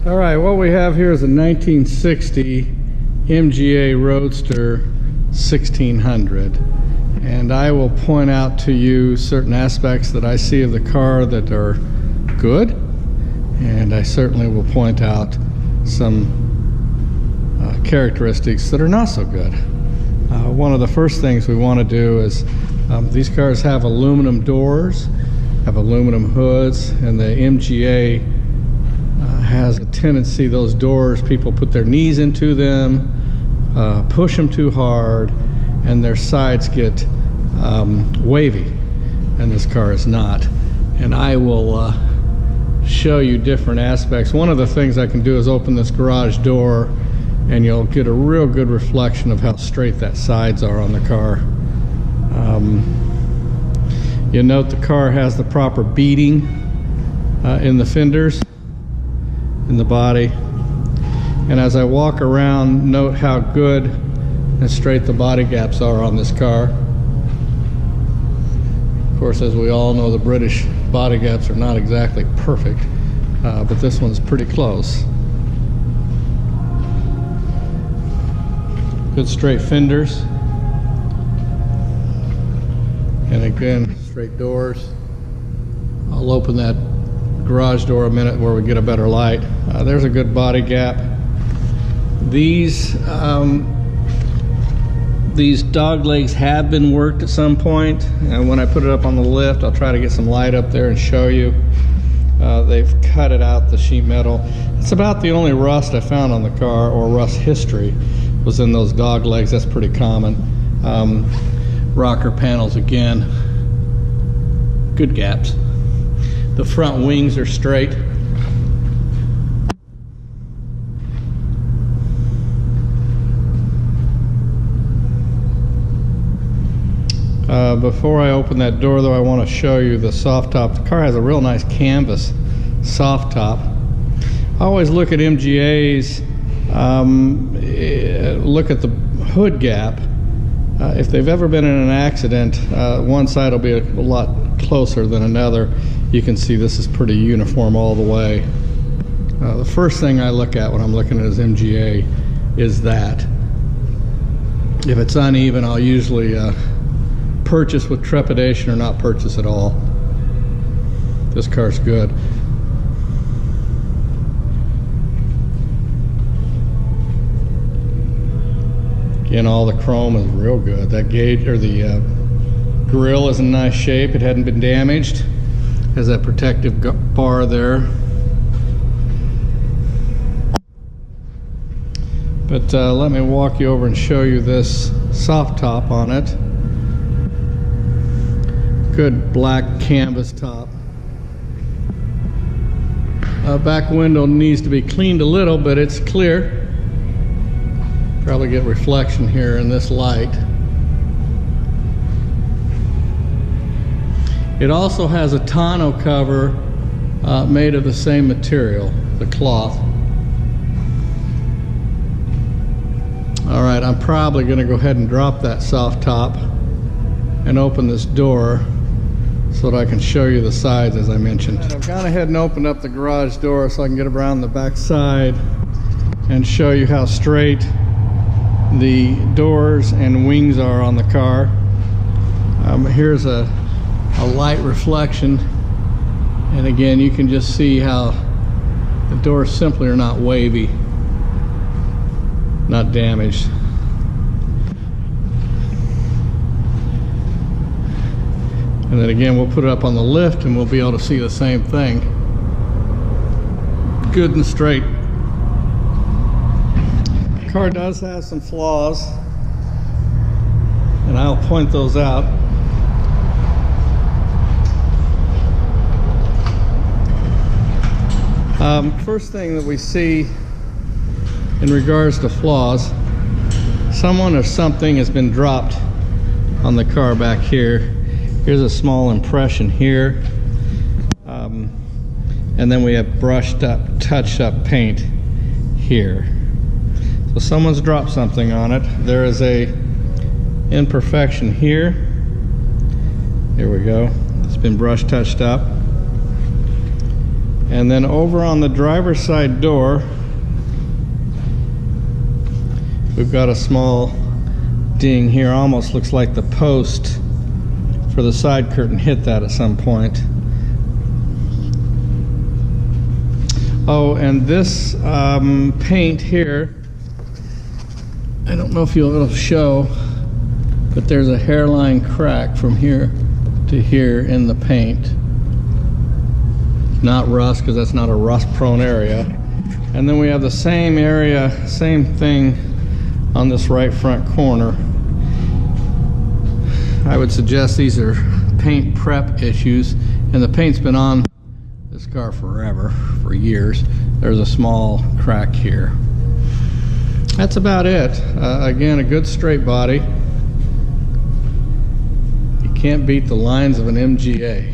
All right, what we have here is a 1960 MGA Roadster 1600, and I will point out to you certain aspects that I see of the car that are good, and I certainly will point out some characteristics that are not so good. One of the first things we want to do is these cars have aluminum doors, have aluminum hoods, and the MGA has a tendency, those doors, people put their knees into them, push them too hard, and their sides get wavy, and this car is not. And I will show you different aspects. One of the things I can do is open this garage door, and you'll get a real good reflection of how straight that sides are on the car. You'll note the car has the proper beading in the fenders, in the body, and as I walk around, note how good and straight the body gaps are on this car. Of course, as we all know, the British body gaps are not exactly perfect, but this one's pretty close. Good straight fenders, and again, straight doors. I'll open that garage door a minute where we get a better light. There's a good body gap. These dog legs have been worked at some point, and when I put it up on the lift, I'll try to get some light up there and show you. They've cut it out, the sheet metal. It's about the only rust I found on the car, or rust history, was in those dog legs. That's pretty common. Rocker panels, again, good gaps. The front wings are straight. Before I open that door though, I want to show you the soft top. The car has a real nice canvas soft top. I always look at MGAs, look at the hood gap. If they've ever been in an accident, one side will be a lot closer than another. You can see this is pretty uniform all the way. The first thing I look at when I'm looking at his MGA is that. If it's uneven, I'll usually purchase with trepidation or not purchase at all. This car's good. Again, all the chrome is real good. That gauge, or the grill, is in nice shape. It hadn't been damaged. Has that protective bar there. But let me walk you over and show you this soft top on it. Good black canvas top. Back window needs to be cleaned a little, but it's clear. Probably get reflection here in this light. It also has a tonneau cover made of the same material, the cloth. All right, I'm probably going to go ahead and drop that soft top and open this door so that I can show you the sides as I mentioned. Right, I've gone ahead and opened up the garage door so I can get around the back side and show you how straight the doors and wings are on the car. Here's a light reflection, and again you can just see how the doors simply are not wavy, not damaged. And then again, we'll put it up on the lift and we'll be able to see the same thing. Good and straight. The car does have some flaws, and I'll point those out. First thing that we see in regards to flaws, someone or something has been dropped on the car back here. Here's a small impression here, and then we have brushed up, touched up paint here. So someone's dropped something on it. There is a imperfection here. Here we go. It's been brush touched up. And then over on the driver's side door, we've got a small ding here. Almost looks like the post for the side curtain hit that at some point. Oh, and this paint here, I don't know if it'll show, but there's a hairline crack from here to here in the paint. Not rust, because that's not a rust prone area. And then we have the same area, same thing on this right front corner. I would suggest these are paint prep issues, and the paint's been on this car forever, for years. There's a small crack here. That's about it. Again, a good straight body. You can't beat the lines of an MGA.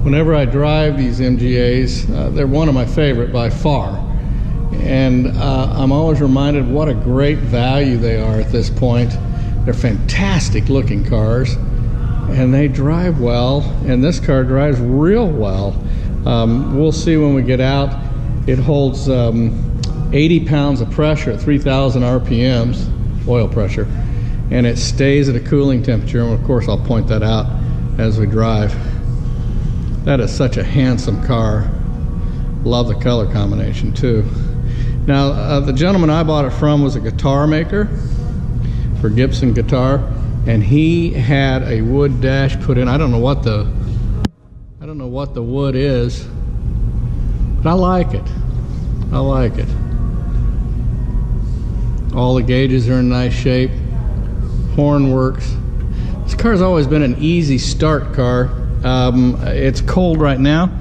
Whenever I drive these MGAs, they're one of my favorite by far. And I'm always reminded what a great value they are at this point. They're fantastic looking cars, and they drive well, and this car drives real well. We'll see when we get out. It holds 80 pounds of pressure at 3,000 RPMs, oil pressure, and it stays at a cooling temperature, and of course I'll point that out as we drive. That is such a handsome car. Love the color combination too. Now, the gentleman I bought it from was a guitar maker for Gibson guitar, and he had a wood dash put in. I don't know what the wood is, but I like it. I like it. All the gauges are in nice shape. Horn works. This car's always been an easy start car. It's cold right now.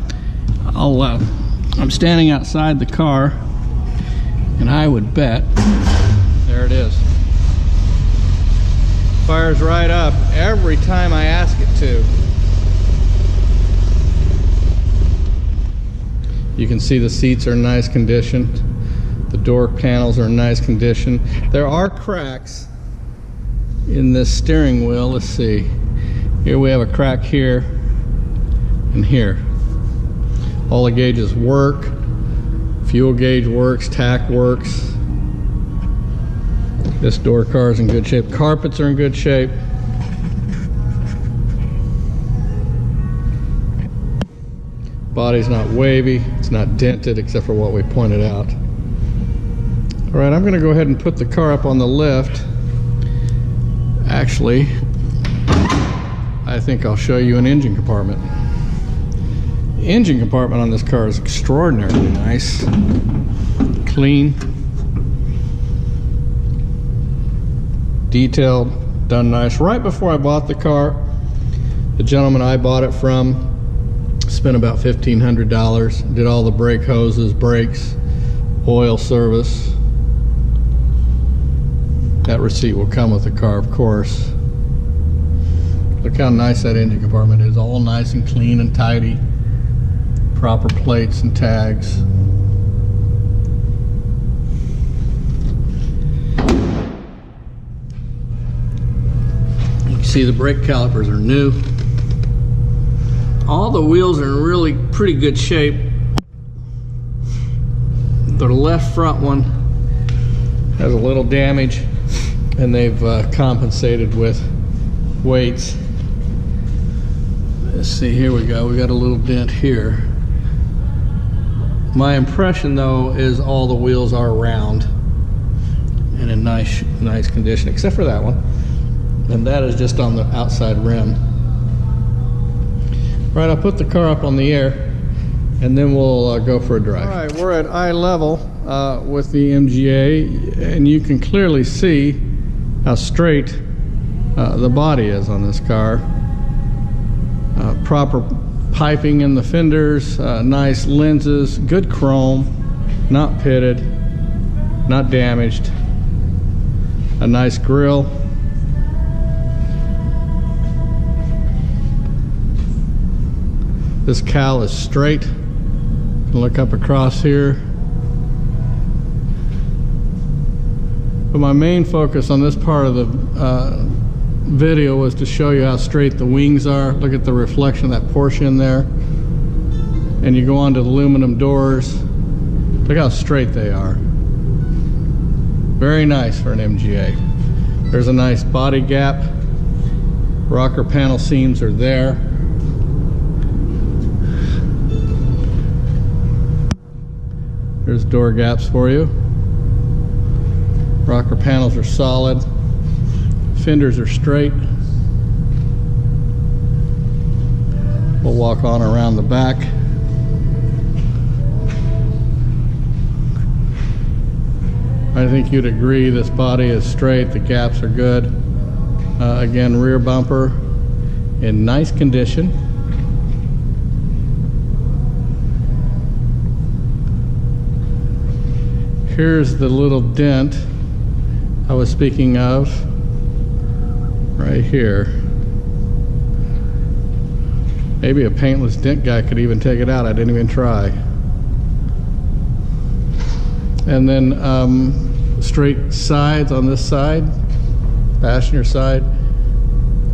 I'm standing outside the car, and I would bet, there it is. Fires right up every time I ask it to. You can see the seats are in nice condition. The door panels are in nice condition. There are cracks in this steering wheel. Let's see. Here we have a crack here and here. All the gauges work. Fuel gauge works, tack works. This door car is in good shape. Carpets are in good shape. Body's not wavy. It's not dented except for what we pointed out. All right, I'm going to go ahead and put the car up on the lift. Actually, I think I'll show you an engine compartment. The engine compartment on this car is extraordinarily nice, clean, detailed, done nice. Right before I bought the car, the gentleman I bought it from spent about $1,500, did all the brake hoses, brakes, oil service. That receipt will come with the car, of course. Look how nice that engine compartment is, all nice and clean and tidy. Proper plates and tags. You can see the brake calipers are new. All the wheels are in really pretty good shape. The left front one has a little damage, and they've compensated with weights. Let's see, here we go. We got a little dent here. My impression though is all the wheels are round and in nice condition, except for that one, and that is just on the outside rim. Right, I'll put the car up on the air and then we'll go for a drive. All right, we're at eye level with the MGA, and you can clearly see how straight the body is on this car. Proper piping in the fenders, nice lenses, good chrome, not pitted, not damaged, a nice grille. This cowl is straight. Look up across here. But my main focus on this part of the video was to show you how straight the wings are. Look at the reflection of that Porsche in there. And you go on to the aluminum doors. Look how straight they are. Very nice for an MGA. There's a nice body gap. Rocker panel seams are there. There's door gaps for you. Rocker panels are solid. Fenders are straight. We'll walk on around the back. I think you'd agree this body is straight, the gaps are good. Again, rear bumper in nice condition. Here's the little dent I was speaking of, right here. Maybe a paintless dent guy could even take it out. I didn't even try. And then straight sides on this side, passenger side.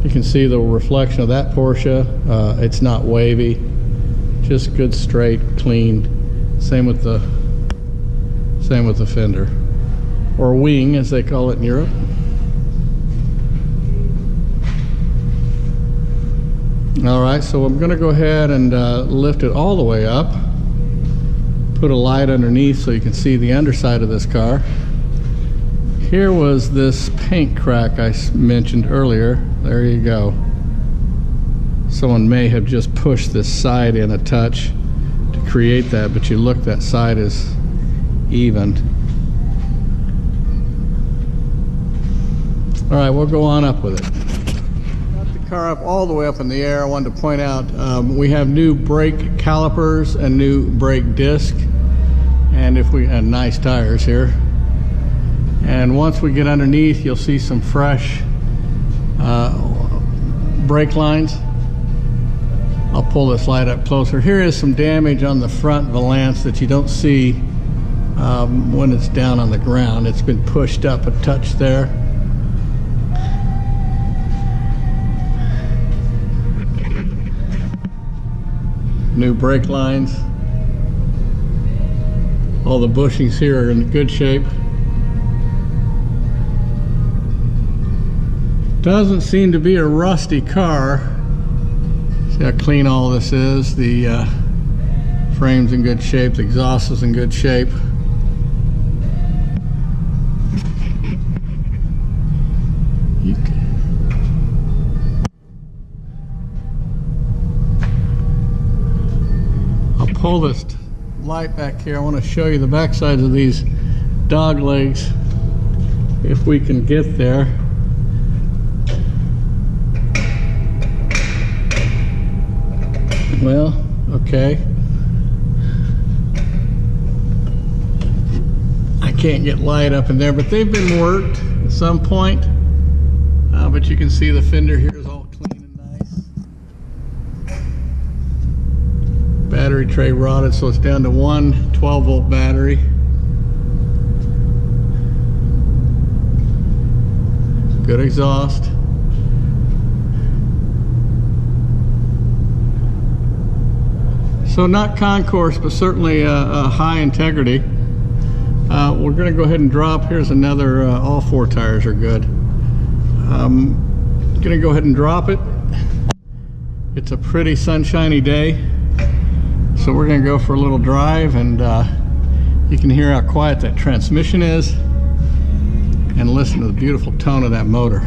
You can see the reflection of that Porsche. It's not wavy, just good, straight, clean. Same with the fender, or wing as they call it in Europe. All right, so I'm going to go ahead and lift it all the way up. Put a light underneath so you can see the underside of this car. Here was this paint crack I mentioned earlier. There you go. Someone may have just pushed this side in a touch to create that, but you look, that side is evened. All right, we'll go on up with it. Got the car up all the way up in the air. I wanted to point out we have new brake calipers and new brake disc. And if we had nice tires here, and once we get underneath, you'll see some fresh brake lines. I'll pull this light up closer. Here is some damage on the front valance that you don't see when it's down on the ground. It's been pushed up a touch there. New brake lines. All the bushings here are in good shape. Doesn't seem to be a rusty car. See how clean all this is. The frame's in good shape. The exhaust is in good shape. I'll pull this light back here. I want to show you the back sides of these dog legs if we can get there. Well, okay. I can't get light up in there, but they've been worked at some point. But you can see the fender here is all clean and nice. Battery tray rotted, so it's down to one 12-volt battery. Good exhaust. So not concourse, but certainly a high integrity. We're going to go ahead and drop. Here's another, all four tires are good. Going to go ahead and drop it. It's a pretty sunshiny day, so we're going to go for a little drive, and you can hear how quiet that transmission is and listen to the beautiful tone of that motor.